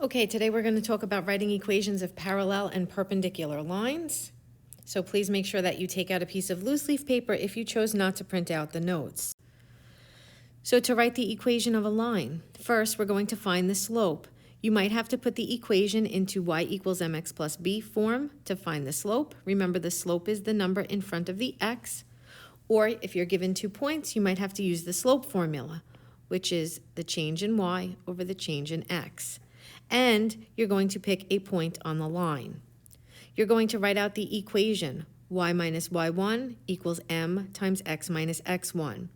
Okay, today we're going to talk about writing equations of parallel and perpendicular lines. So please make sure that you take out a piece of loose leaf paper if you chose not to print out the notes. So to write the equation of a line, first we're going to find the slope. You might have to put the equation into y equals mx plus b form to find the slope. Remember, the slope is the number in front of the x. Or if you're given 2 points, you might have to use the slope formula, which is the change in y over the change in x. And you're going to pick a point on the line. You're going to write out the equation, y minus y1 equals m times x minus x1.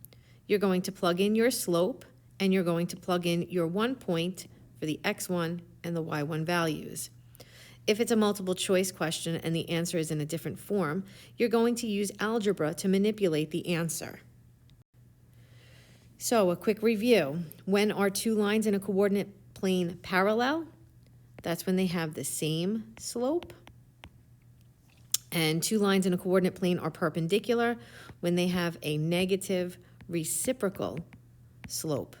You're going to plug in your slope, and you're going to plug in your 1 point for the x1 and the y1 values. If it's a multiple choice question and the answer is in a different form, you're going to use algebra to manipulate the answer. So a quick review. When are two lines in a coordinate plane parallel? That's when they have the same slope. And two lines in a coordinate plane are perpendicular when they have a negative reciprocal slope.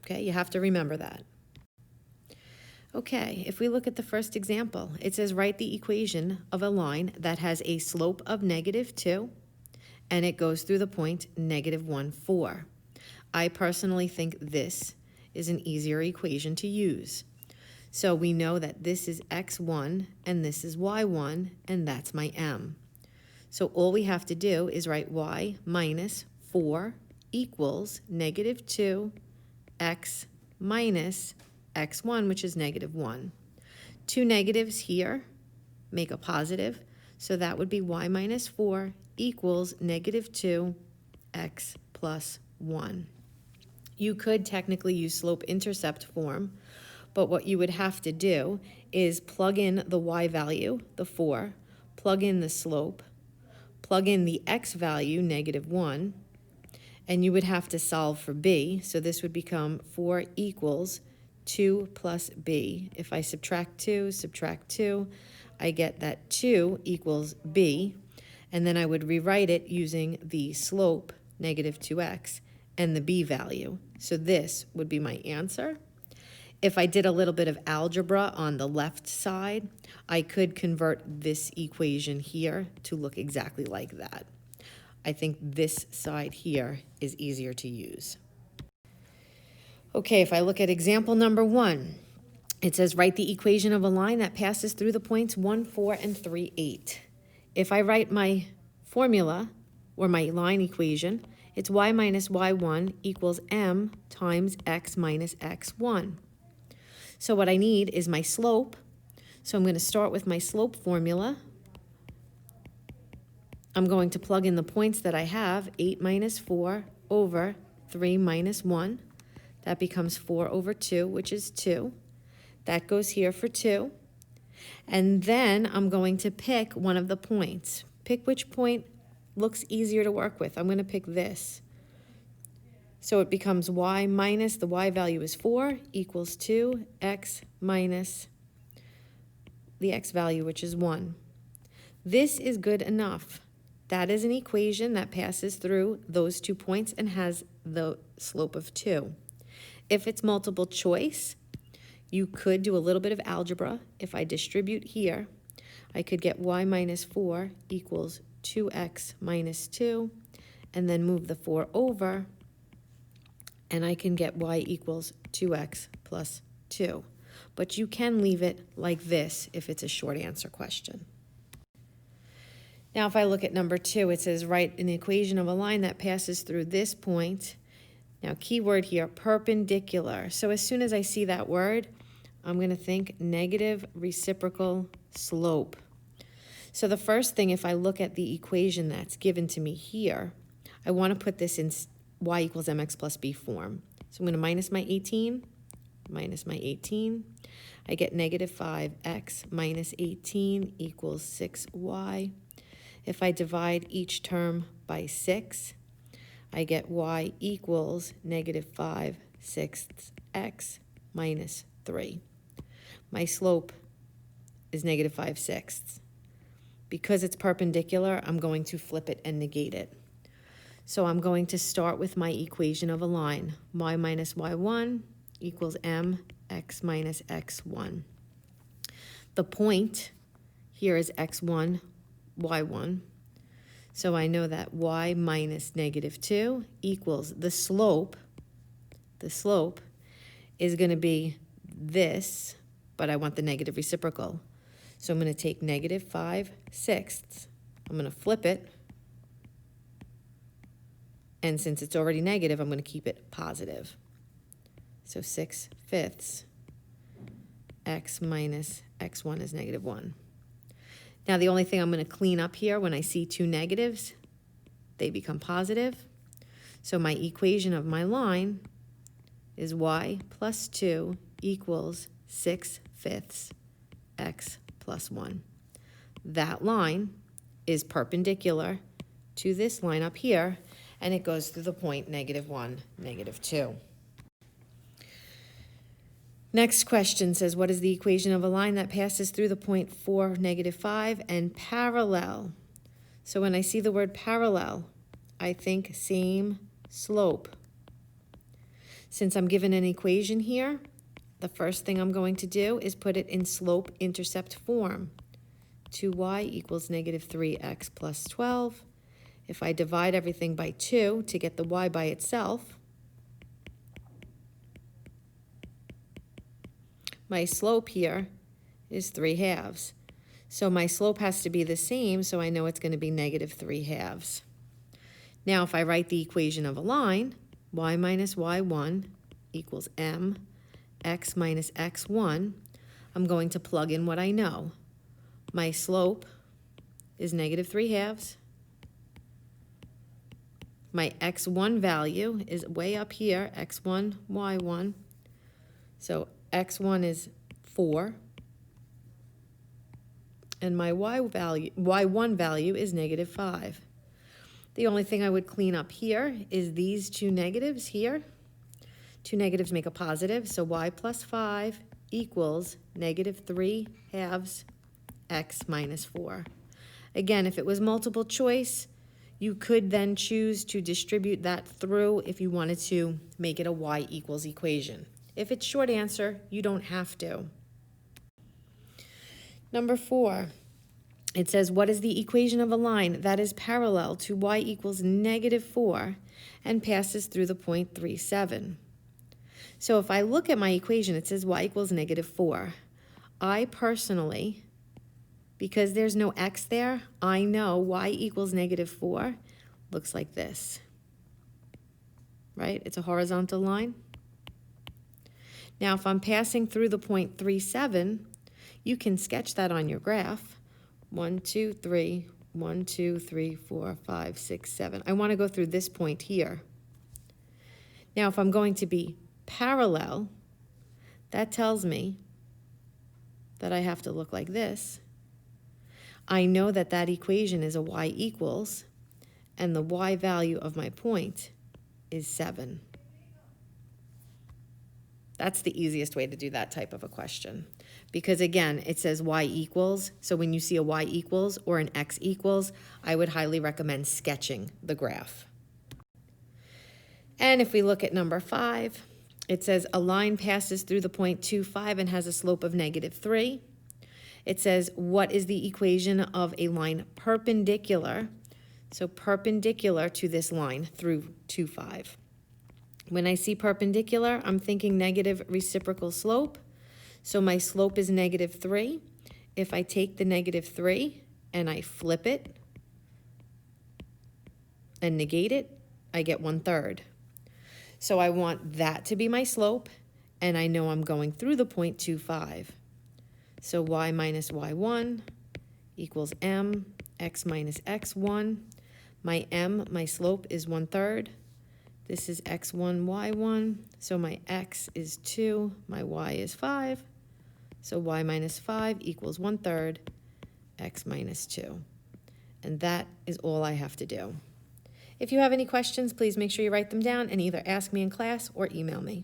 Okay, you have to remember that. Okay, if we look at the first example, it says write the equation of a line that has a slope of -2 and it goes through the point -1, 4. I personally think this is an easier equation to use. So we know that this is x1 and this is y1, and that's my m. So all we have to do is write y minus 4 equals -2 x minus x1, which is -1. Two negatives here make a positive, so that would be y minus 4 equals -2 x plus 1. You could technically use slope-intercept form, but what you would have to do is plug in the y value, the 4, plug in the slope, plug in the x value, -1, and you would have to solve for b. So this would become 4 equals 2 plus b. If I subtract 2, I get that 2 equals b, and then I would rewrite it using the slope, -2x, and the b value. So this would be my answer. If I did a little bit of algebra on the left side, I could convert this equation here to look exactly like that. I think this side here is easier to use. Okay, if I look at example number 1, it says write the equation of a line that passes through the points 1, 4, and 3, 8. If I write my formula, or my line equation, it's y minus y1 equals m times x minus x1. So what I need is my slope. So I'm going to start with my slope formula. I'm going to plug in the points that I have, 8 minus 4 over 3 minus 1. That becomes 4 over 2, which is 2. That goes here for 2. And then I'm going to pick one of the points. Pick which point looks easier to work with. I'm going to pick this. So it becomes y minus, the y value is 4, equals 2, x minus the x value, which is 1. This is good enough. That is an equation that passes through those 2 points and has the slope of 2. If it's multiple choice, you could do a little bit of algebra. If I distribute here, I could get y minus 4 equals 2x minus 2, and then move the 4 over, and I can get y equals 2x plus 2. But you can leave it like this if it's a short answer question. Now if I look at number 2, it says write an equation of a line that passes through this point. Now keyword here, perpendicular. So as soon as I see that word, I'm going to think negative reciprocal slope. So the first thing, if I look at the equation that's given to me here, I want to put this in y equals mx plus b form. So I'm going to minus my 18, minus my 18. I get -5x minus 18 equals 6y. If I divide each term by 6, I get y equals -5 sixths x minus 3. My slope is -5 sixths. Because it's perpendicular, I'm going to flip it and negate it. So I'm going to start with my equation of a line. Y minus y1 equals m x minus x1. The point here is x1, y1. So I know that y minus -2 equals the slope. The slope is going to be this, but I want the negative reciprocal. So I'm going to take -5/6. I'm going to flip it. And since it's already negative, I'm going to keep it positive. So 6/5 x minus x1 is -1. Now the only thing I'm going to clean up here, when I see two negatives, they become positive. So my equation of my line is y plus 2 equals 6/5 x plus 1. That line is perpendicular to this line up here, and it goes through the point -1, -2. Next question says, what is the equation of a line that passes through the point 4, -5 and parallel? So when I see the word parallel, I think same slope. Since I'm given an equation here, the first thing I'm going to do is put it in slope-intercept form. 2y equals -3x plus 12. If I divide everything by 2 to get the y by itself, my slope here is 3/2. So my slope has to be the same, so I know it's going to be -3/2. Now if I write the equation of a line, y minus y1 equals m x minus x1, I'm going to plug in what I know. My slope is -3/2. My x1 value is way up here, x1, y1. So x1 is 4. And my y1 value is -5. The only thing I would clean up here is these two negatives here. Two negatives make a positive, so y plus 5 equals -3/2 x minus 4. Again, if it was multiple choice, you could then choose to distribute that through if you wanted to make it a y equals equation. If it's short answer, you don't have to. Number 4, it says, what is the equation of a line that is parallel to y equals -4 and passes through the point 3, 7? So if I look at my equation, it says y equals -4. I personally, because there's no x there, I know y equals -4 looks like this, right? It's a horizontal line. Now, if I'm passing through the point 3, 7, you can sketch that on your graph. 1, 2, 3, 1, 2, 3, 4, 5, 6, 7. I want to go through this point here. Now, if I'm going to be parallel, that tells me that I have to look like this. I know that that equation is a y equals, and the y value of my point is 7. That's the easiest way to do that type of a question. Because again, it says y equals, so when you see a y equals or an x equals, I would highly recommend sketching the graph. And if we look at number 5, it says a line passes through the point 2, 5 and has a slope of -3. It says, what is the equation of a line perpendicular? So perpendicular to this line through 2, 5. When I see perpendicular, I'm thinking negative reciprocal slope. So my slope is -3. If I take the -3 and I flip it and negate it, I get 1/3. So I want that to be my slope, and I know I'm going through the point 2, 5. So y minus y1 equals m x minus x1. My m, my slope, is 1/3. This is x1, y1. So my x is 2, my y is 5. So y minus 5 equals 1/3 x minus 2. And that is all I have to do. If you have any questions, please make sure you write them down and either ask me in class or email me.